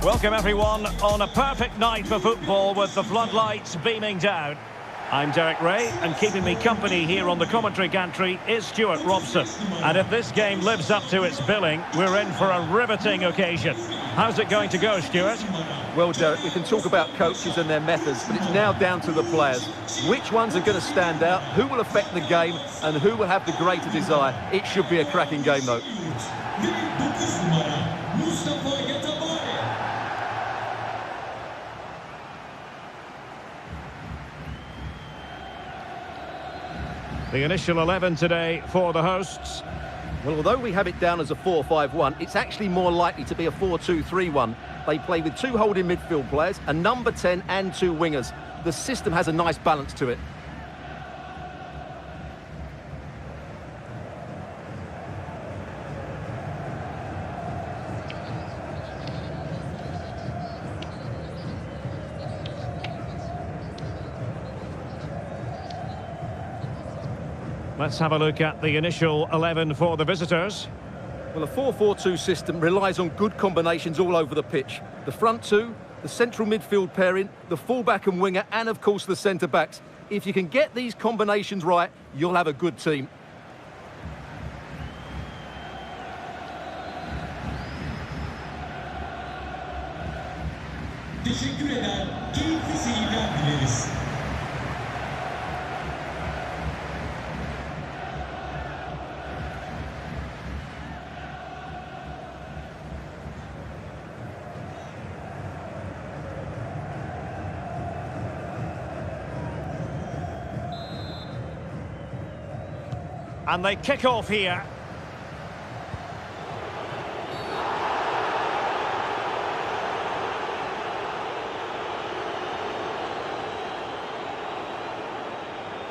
Welcome everyone on a perfect night for football with the floodlights beaming down. I'm Derek Ray, and keeping me company here on the commentary gantry is Stuart Robson. And if this game lives up to its billing, we're in for a riveting occasion. How's it going to go, Stuart? Well, Derek, we can talk about coaches and their methods, but it's now down to the players. Which ones are going to stand out, who will affect the game, and who will have the greater desire? It should be a cracking game, though. The initial 11 today for the hosts. Well, although we have it down as a 4-5-1, it's actually more likely to be a 4-2-3-1. They play with two holding midfield players, a number 10 and two wingers. The system has a nice balance to it. Let's have a look at the initial 11 for the visitors. Well, a 4-4-2 system relies on good combinations all over the pitch. The front two, the central midfield pairing, the fullback and winger, and of course the centre-backs. If you can get these combinations right, you'll have a good team. Teşekkür eder, keyifli seyirler dileriz. And they kick off here.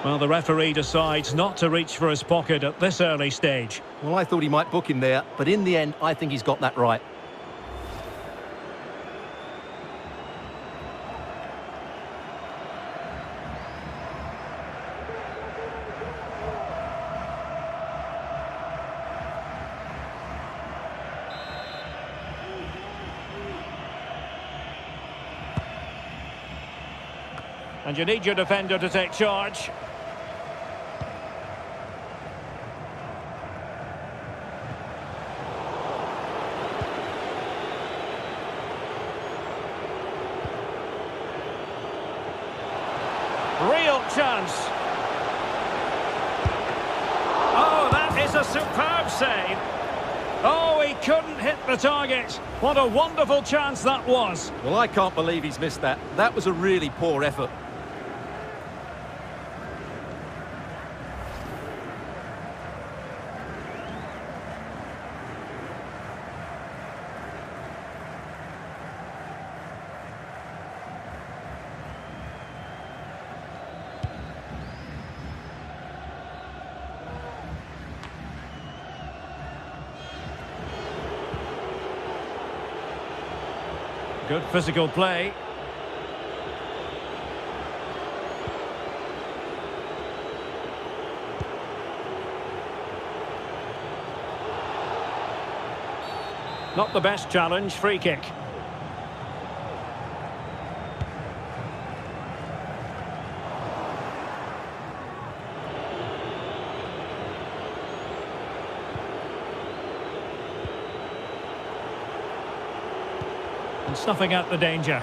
Well, the referee decides not to reach for his pocket at this early stage. Well, I thought he might book him there, but in the end, I think he's got that right. And you need your defender to take charge. Real chance. Oh, that is a superb save. Oh, he couldn't hit the target. What a wonderful chance that was. Well, I can't believe he's missed that. That was a really poor effort. Good physical play. Not the best challenge, free kick. And snuffing out the danger.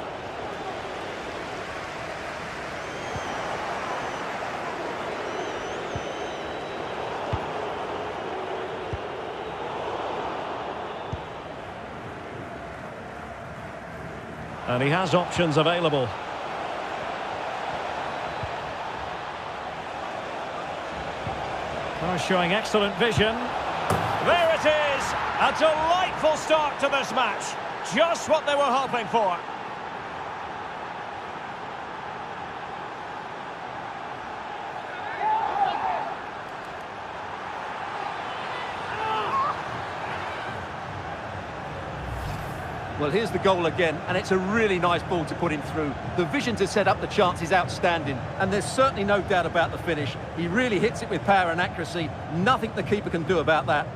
And he has options available. Oh, showing excellent vision. There it is! A delightful start to this match. Just what they were hoping for. Well, here's the goal again, and it's a really nice ball to put him through. The vision to set up the chance is outstanding, and there's certainly no doubt about the finish. He really hits it with power and accuracy. Nothing the keeper can do about that.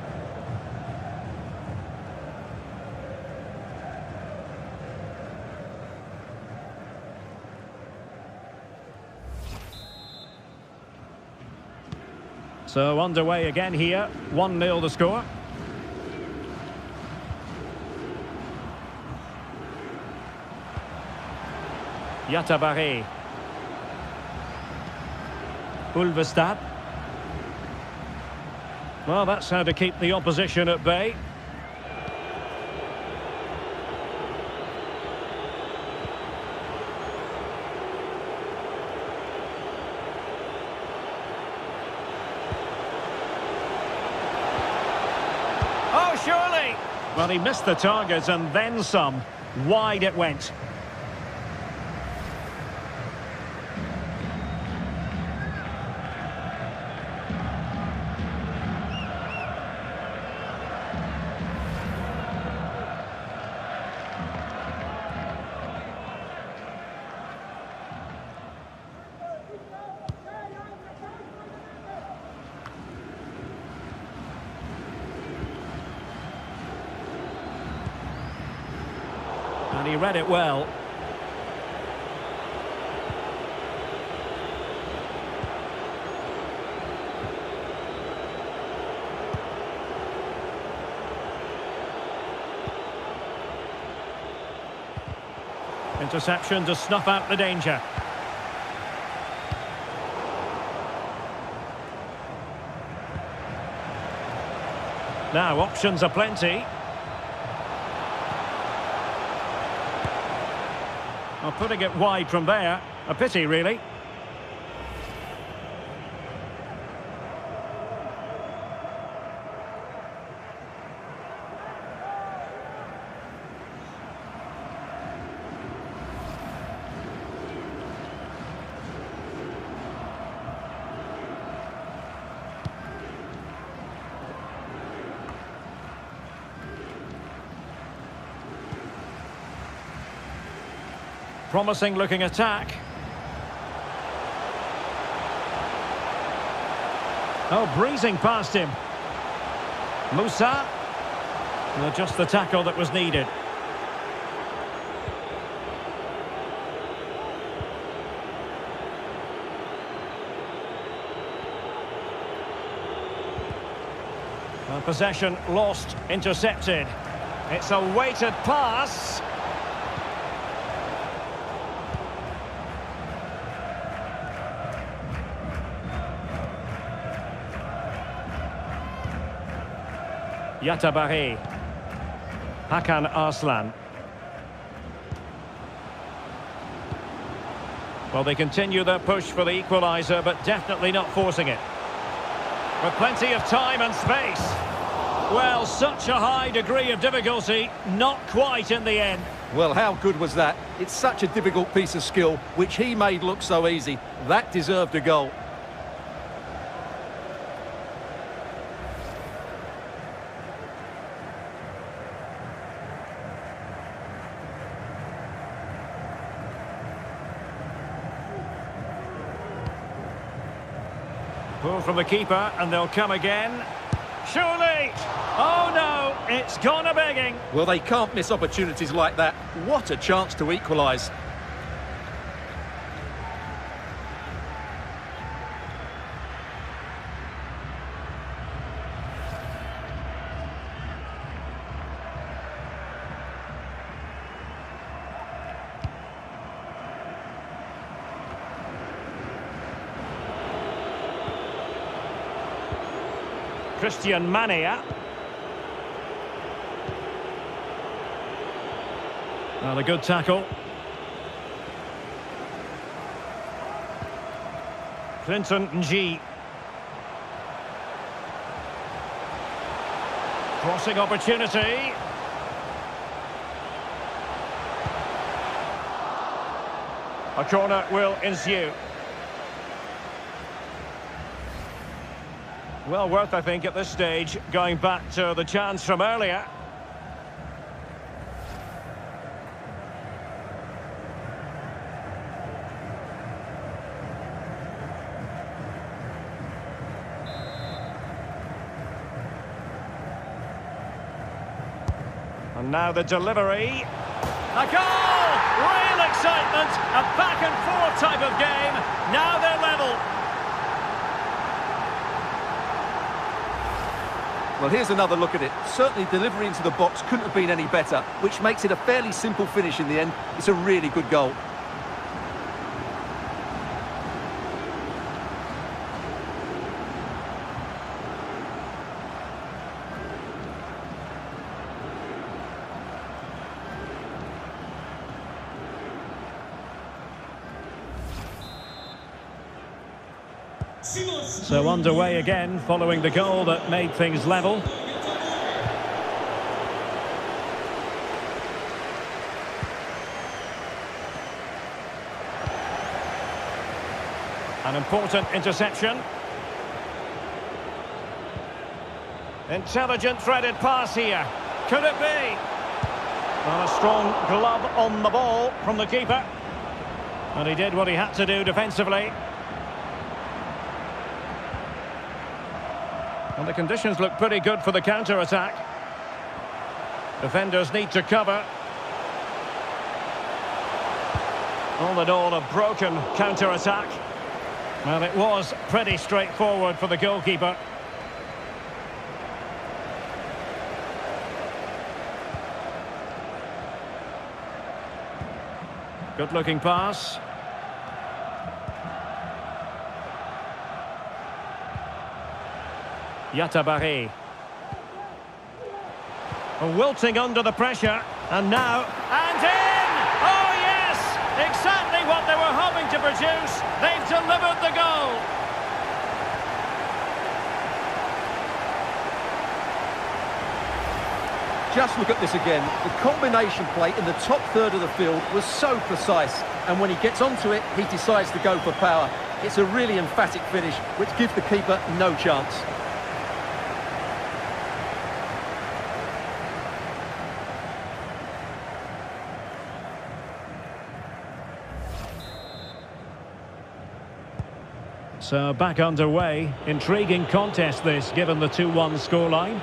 So underway again here, 1-0 the score. Yatabare. Ulvestad. Well, that's how to keep the opposition at bay. Oh, surely! Well, he missed the target and then some. Wide it went. And he read it well. Interception to snuff out the danger. Now options are plenty. Well, putting it wide from there, a pity really. Promising looking attack. Oh, breezing past him. Musa. Well, just the tackle that was needed. Well, possession lost, intercepted. It's a weighted pass. Yatabare. Hakan Arslan. Well, they continue their push for the equaliser, but definitely not forcing it. With plenty of time and space. Well, such a high degree of difficulty, not quite in the end. Well, how good was that? It's such a difficult piece of skill, which he made look so easy. That deserved a goal. Pull from the keeper, and they'll come again. Surely! Oh no, it's gone a-begging. Well, they can't miss opportunities like that. What a chance to equalise. Christian Mania. Well, a good tackle. Clinton Ng. Crossing opportunity. A corner will ensue. Well worth, I think, at this stage, going back to the chance from earlier. And now the delivery. A goal! Real excitement! A back-and-forth type of game. Now they're level. Well, here's another look at it. Certainly delivery into the box couldn't have been any better, which makes it a fairly simple finish in the end. It's a really good goal. So underway again, following the goal that made things level. An important interception. Intelligent threaded pass here. Could it be? Well, a strong glove on the ball from the keeper. And he did what he had to do defensively. And the conditions look pretty good for the counter-attack. Defenders need to cover. All in all, a broken counter-attack. Well, it was pretty straightforward for the goalkeeper. Good-looking pass. Yatabari. Wilting under the pressure. And now... And in! Oh, yes! Exactly what they were hoping to produce. They've delivered the goal. Just look at this again. The combination play in the top third of the field was so precise. And when he gets onto it, he decides to go for power. It's a really emphatic finish, which gives the keeper no chance. So back underway. Intriguing contest this, given the 2-1 scoreline.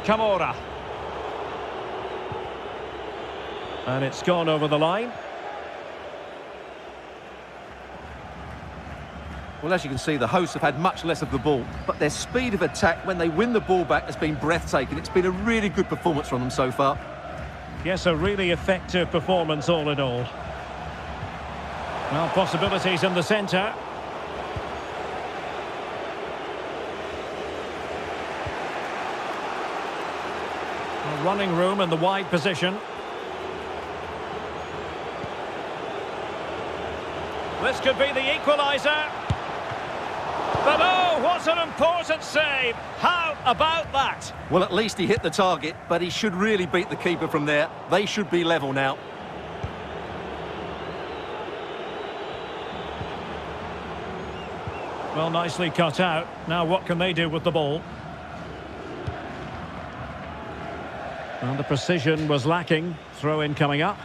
Camora. And it's gone over the line. Well, as you can see, the hosts have had much less of the ball, but their speed of attack when they win the ball back has been breathtaking. It's been a really good performance from them so far. Yes, a really effective performance all in all. Well, possibilities in the centre. Running room in the wide position. This could be the equaliser. But oh, what an important save. How about that? Well, at least he hit the target, but he should really beat the keeper from there. They should be level now. Well, nicely cut out. Now what can they do with the ball? And the precision was lacking. Throw-in coming up.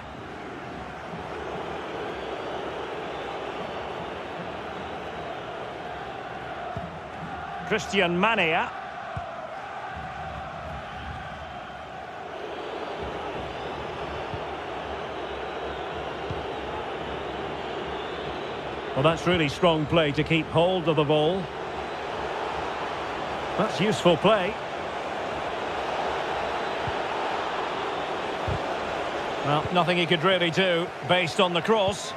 Christian Mania. Well, that's really strong play to keep hold of the ball. That's useful play. Well, nothing he could really do based on the cross.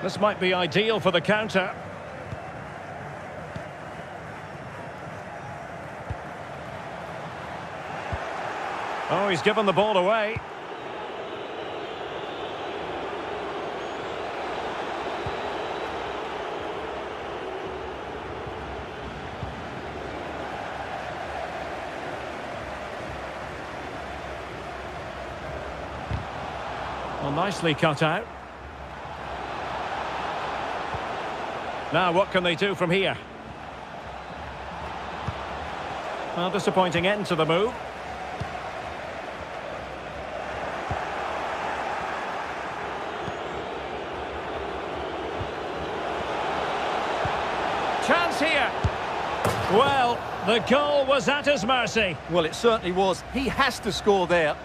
This might be ideal for the counter. Oh, he's given the ball away. Well, nicely cut out. Now, what can they do from here? Well, disappointing end to the move. Chance here. Well, the goal was at his mercy. Well, it certainly was. He has to score there.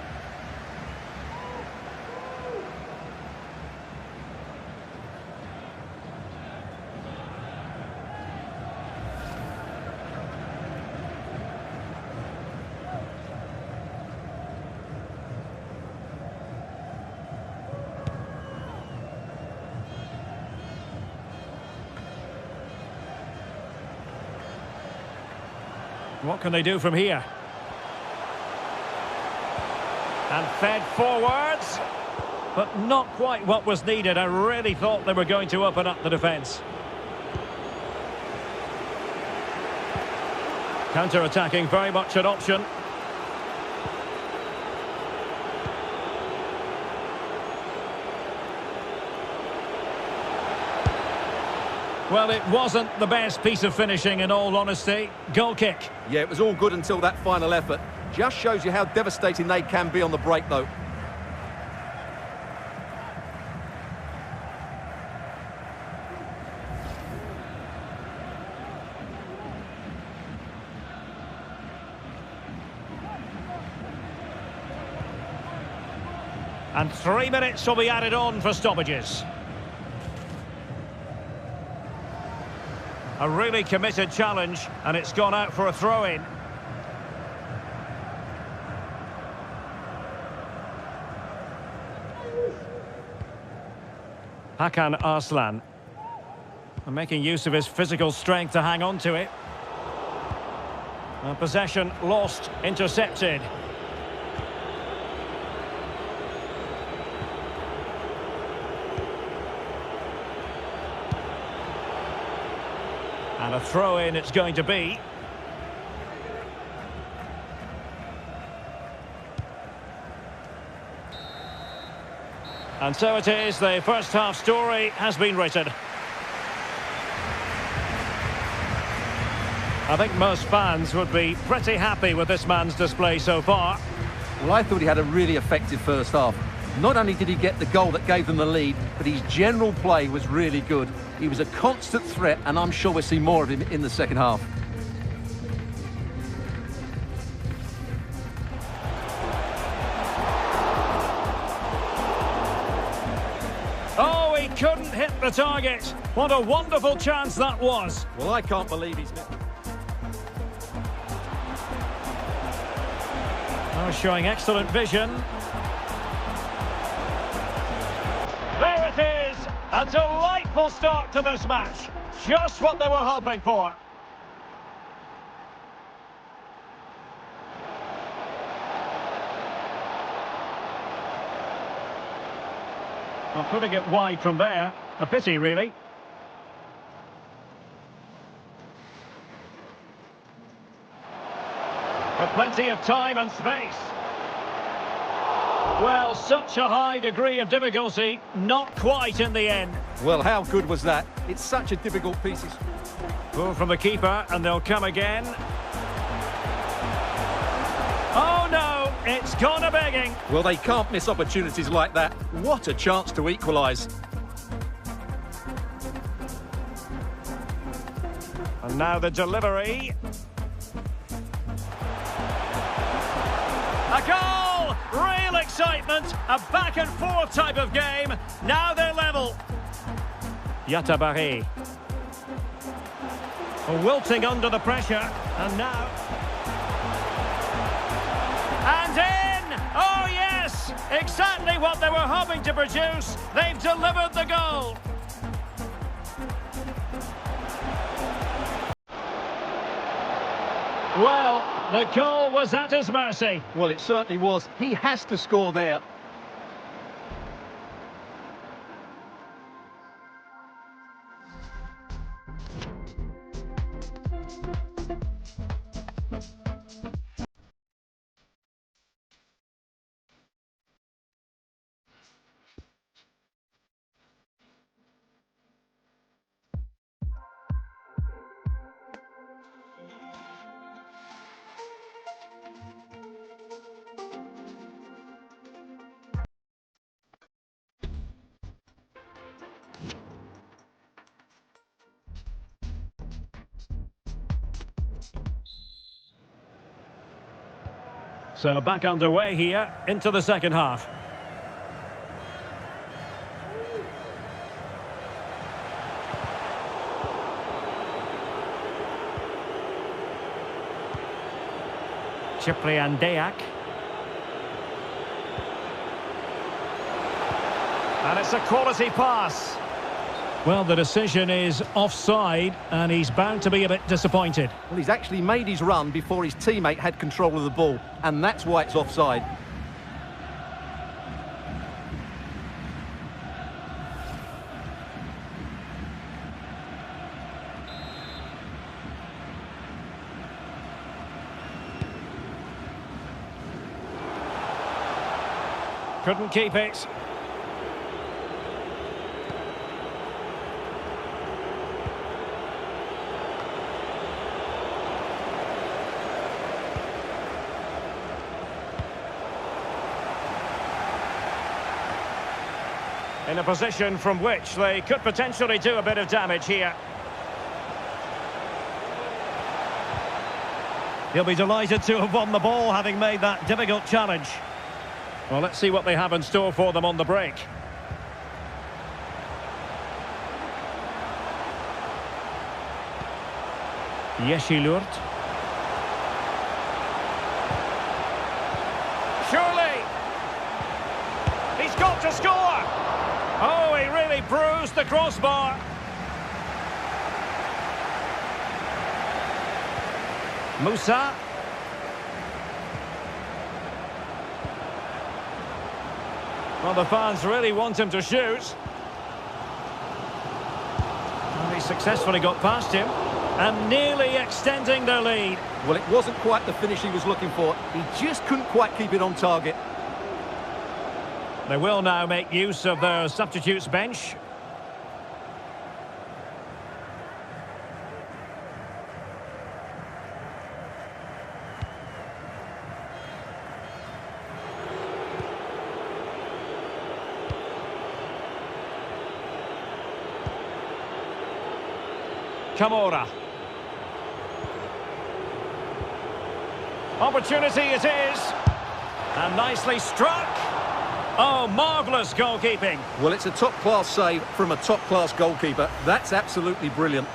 What can they do from here? And fed forwards, but not quite what was needed. I really thought they were going to open up the defence. Counter-attacking, very much an option. Well, it wasn't the best piece of finishing, in all honesty. Goal kick. Yeah, it was all good until that final effort. Just shows you how devastating they can be on the break, though. And 3 minutes will be added on for stoppages. A really committed challenge, and it's gone out for a throw-in. Hakan Arslan. And making use of his physical strength to hang on to it. And possession lost, intercepted. And a throw-in it's going to be. And so it is, the first half story has been written. I think most fans would be pretty happy with this man's display so far. Well, I thought he had a really effective first half. Not only did he get the goal that gave them the lead, but his general play was really good. He was a constant threat, and I'm sure we'll see more of him in the second half. Oh, he couldn't hit the target. What a wonderful chance that was. Well, I can't believe he's missed. Oh, showing excellent vision. There it is! A delightful start to this match. Just what they were hoping for. Well, putting it wide from there. A pity, really. With plenty of time and space. Well, such a high degree of difficulty, not quite in the end. Well, how good was that? It's such a difficult piece. Pull from the keeper, and they'll come again. Oh no, it's gone a-begging. Well, they can't miss opportunities like that. What a chance to equalise. And now the delivery. A goal! Real excitement, a back-and-forth type of game. Now they're level. Yatabari. Wilting under the pressure, and now... And in! Oh yes! Exactly what they were hoping to produce. They've delivered the goal. Well, the goal was at his mercy. Well, it certainly was. He has to score there. So back underway here into the second half. Ciprian Deac. And it's a quality pass. Well, the decision is offside, and he's bound to be a bit disappointed. Well, he's actually made his run before his teammate had control of the ball, and that's why it's offside. Couldn't keep it. In a position from which they could potentially do a bit of damage here. He'll be delighted to have won the ball, having made that difficult challenge. Well, let's see what they have in store for them on the break. Eylul. Surely! He's got to score! Oh, he really bruised the crossbar. Musa. Well, the fans really want him to shoot. Well, he successfully got past him and nearly extending their lead. Well, it wasn't quite the finish he was looking for. He just couldn't quite keep it on target. They will now make use of their substitutes bench. Camora. Opportunity it is. And nicely struck. Oh, marvellous goalkeeping. Well, it's a top-class save from a top-class goalkeeper. That's absolutely brilliant.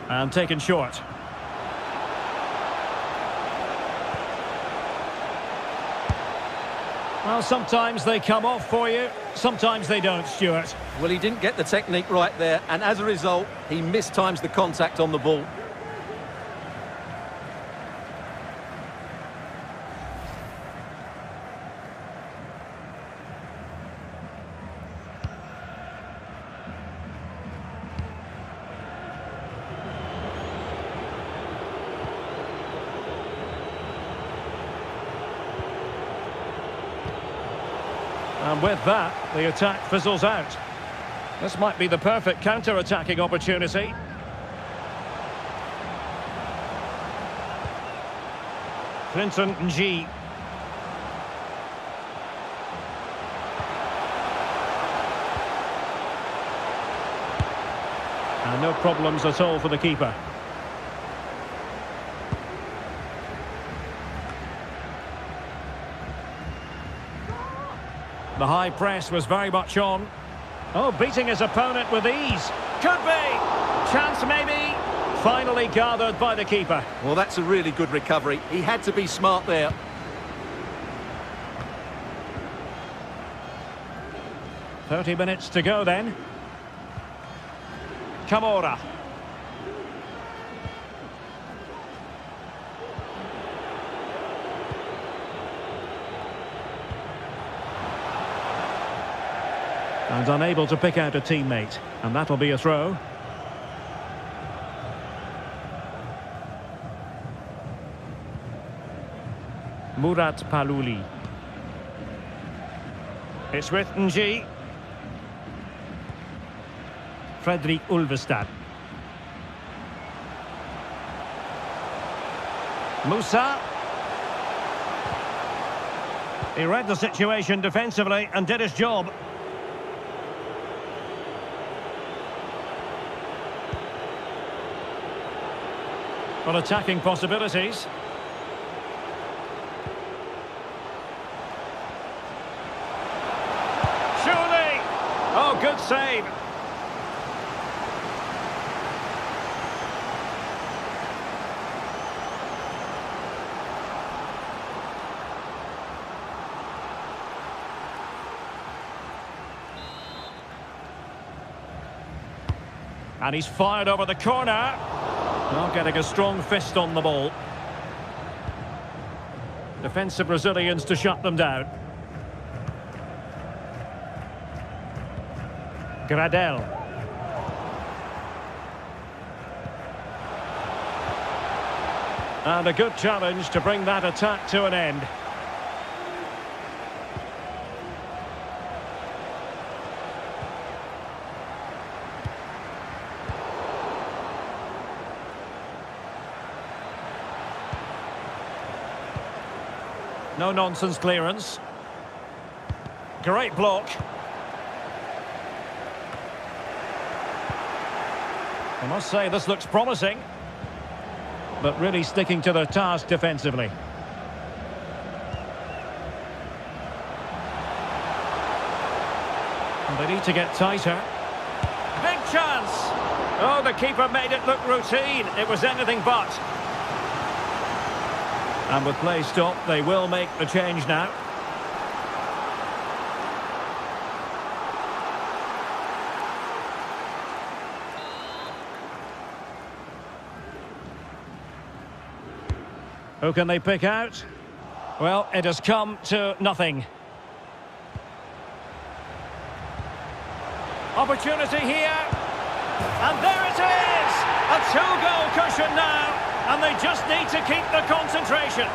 And taken short. Well, sometimes they come off for you, sometimes they don't, Stuart. Well, he didn't get the technique right there, and as a result, he mistimes the contact on the ball. And with that, the attack fizzles out. This might be the perfect counter-attacking opportunity. Clinton Ng. And no problems at all for the keeper. The high press was very much on. Oh, beating his opponent with ease. Could be. Chance maybe. Finally gathered by the keeper. Well, that's a really good recovery. He had to be smart there. "30 minutes to go then. Camora. And unable to pick out a teammate. And that'll be a throw. Murat Paluli. It's with Ng. Fredrik Ulvestad. Musa. He read the situation defensively and did his job. Well, attacking possibilities. Surely! Oh, good save. And he's fired over the corner. Not getting a strong fist on the ball. Defensive Brazilians to shut them down. Gradel. And a good challenge to bring that attack to an end. No-nonsense clearance. Great block. I must say this looks promising, but really sticking to their task defensively. And they need to get tighter. Big chance! Oh, the keeper made it look routine. It was anything but. And with play stopped, they will make the change now. Who can they pick out? Well, it has come to nothing. Opportunity here. And there it is! A two-goal cushion now. And they just need to keep the concentration.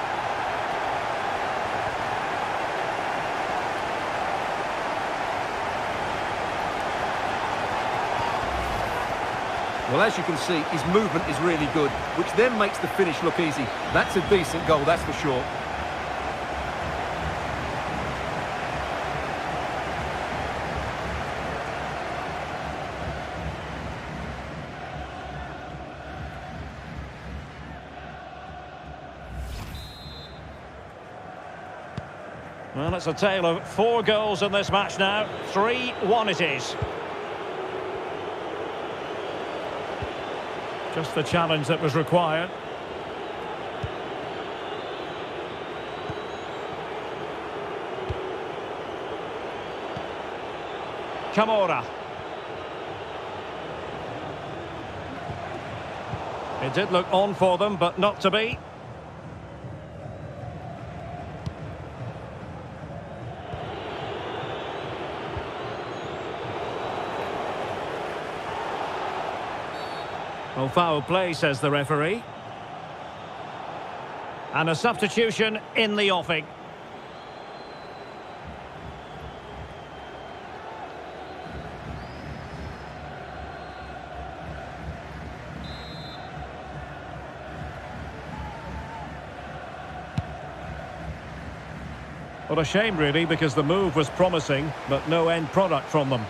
Well, as you can see, his movement is really good, which then makes the finish look easy. That's a decent goal, that's for sure. Well, it's a tale of 4 goals in this match now. 3-1 it is. Just the challenge that was required. Camora. It did look on for them, but not to be. Well, foul play, says the referee. And a substitution in the offing. What a shame, really, because the move was promising, but no end product from them.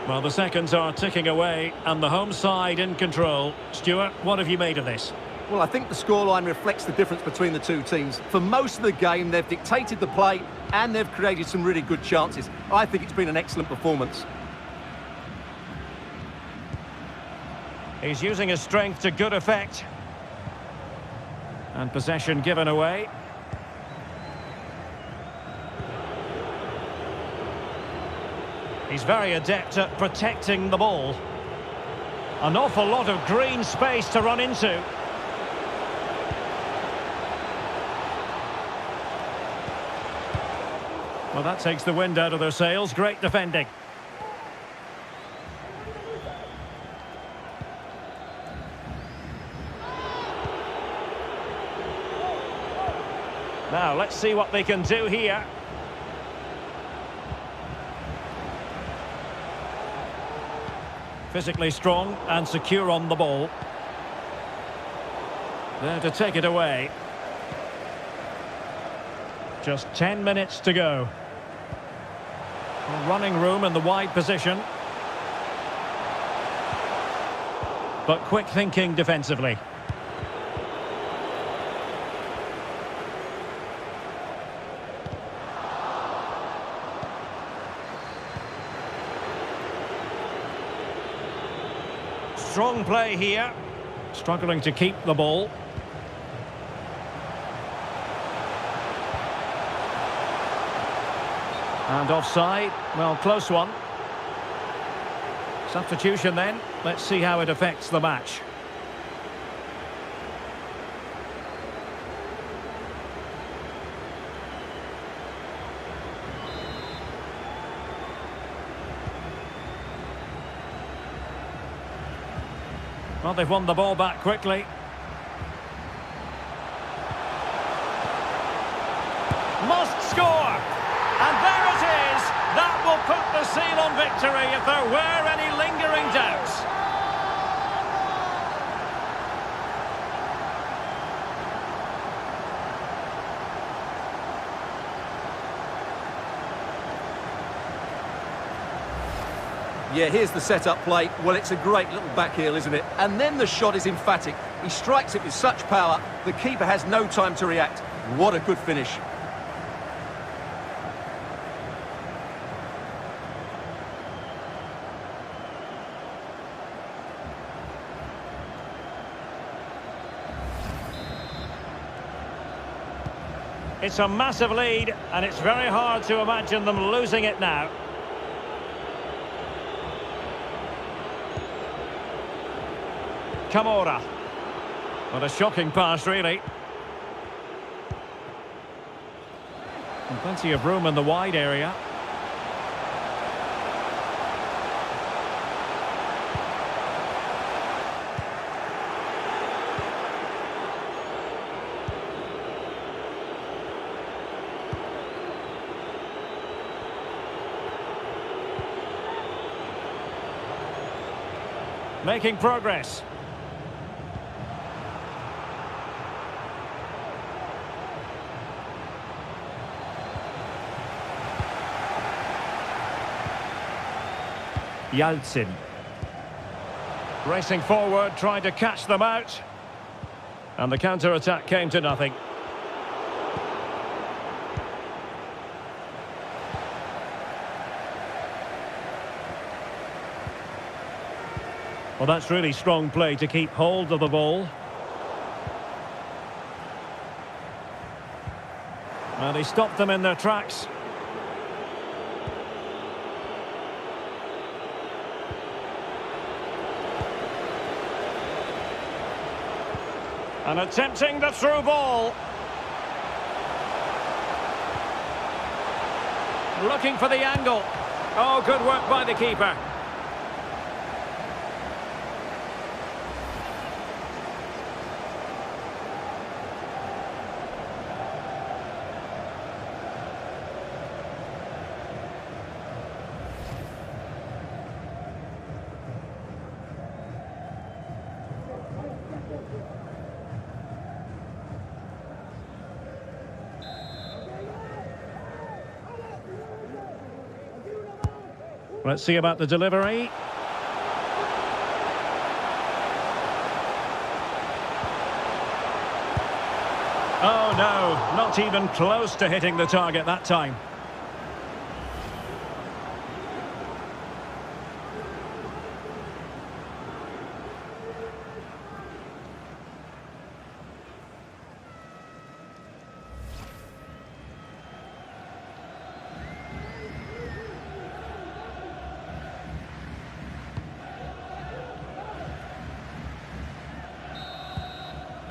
Well, the seconds are ticking away, and the home side in control. Stuart, what have you made of this? Well, I think the scoreline reflects the difference between the two teams. For most of the game, they've dictated the play, and they've created some really good chances. I think it's been an excellent performance. He's using his strength to good effect. And possession given away. He's very adept at protecting the ball. An awful lot of green space to run into. Well, that takes the wind out of their sails. Great defending. Now, let's see what they can do here. Physically strong and secure on the ball. There to take it away. Just 10 minutes to go. Running room in the wide position. But quick thinking defensively. Strong play here. Struggling to keep the ball. And offside. Well, close one. Substitution then. Let's see how it affects the match. Well, they've won the ball back quickly. Must score! And there it is! That will put the seal on victory if there were any lingering doubts. Yeah, here's the set-up play. Well, it's a great little back heel, isn't it? And then the shot is emphatic. He strikes it with such power, the keeper has no time to react. What a good finish. It's a massive lead, and it's very hard to imagine them losing it now. Camora. What a shocking pass, really. And plenty of room in the wide area. Making progress. Yalcin. Racing forward, trying to catch them out. And the counter-attack came to nothing. Well, that's really strong play to keep hold of the ball. And he stopped them in their tracks. And attempting the through ball. Looking for the angle. Oh, good work by the keeper. Let's see about the delivery. Oh no, not even close to hitting the target that time.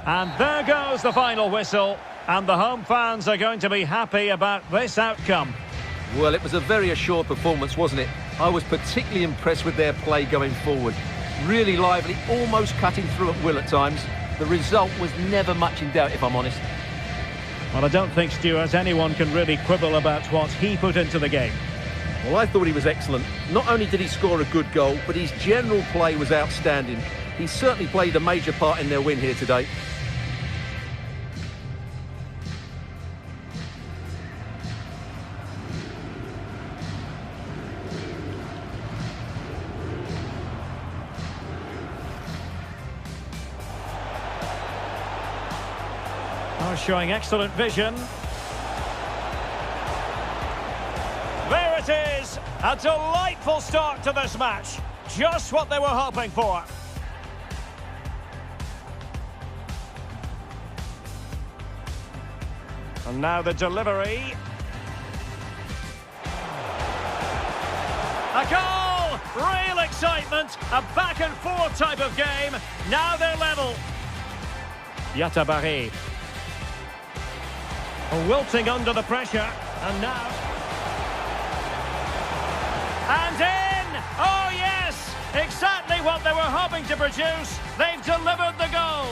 And there goes the final whistle, and the home fans are going to be happy about this outcome. Well, it was a very assured performance, wasn't it? I was particularly impressed with their play going forward. Really lively, almost cutting through at will at times. The result was never much in doubt, if I'm honest. Well, I don't think, Stuart, anyone can really quibble about what he put into the game. Well, I thought he was excellent. Not only did he score a good goal, but his general play was outstanding. He certainly played a major part in their win here today. Oh, showing excellent vision. There it is! A delightful start to this match. Just what they were hoping for. And now the delivery. A goal! Real excitement. A back-and-forth type of game. Now they're level. Yatabari. Wilting under the pressure. And now... And in! Oh, yes! Exactly what they were hoping to produce. They've delivered the goal.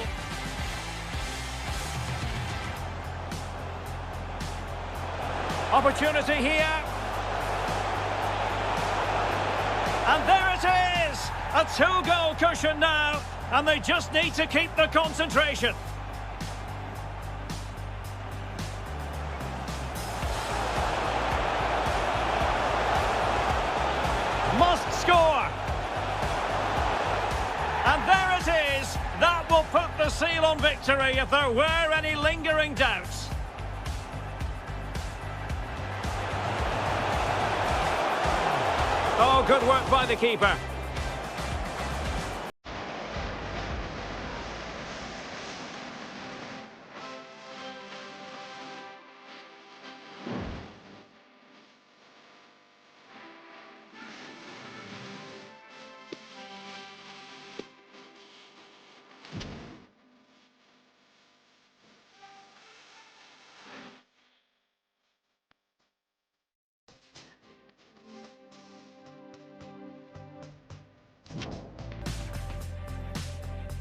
Opportunity here. And there it is! A 2-goal cushion now. And they just need to keep the concentration. Must score. And there it is. That will put the seal on victory if there were any lingering doubts. Oh, good work by the keeper.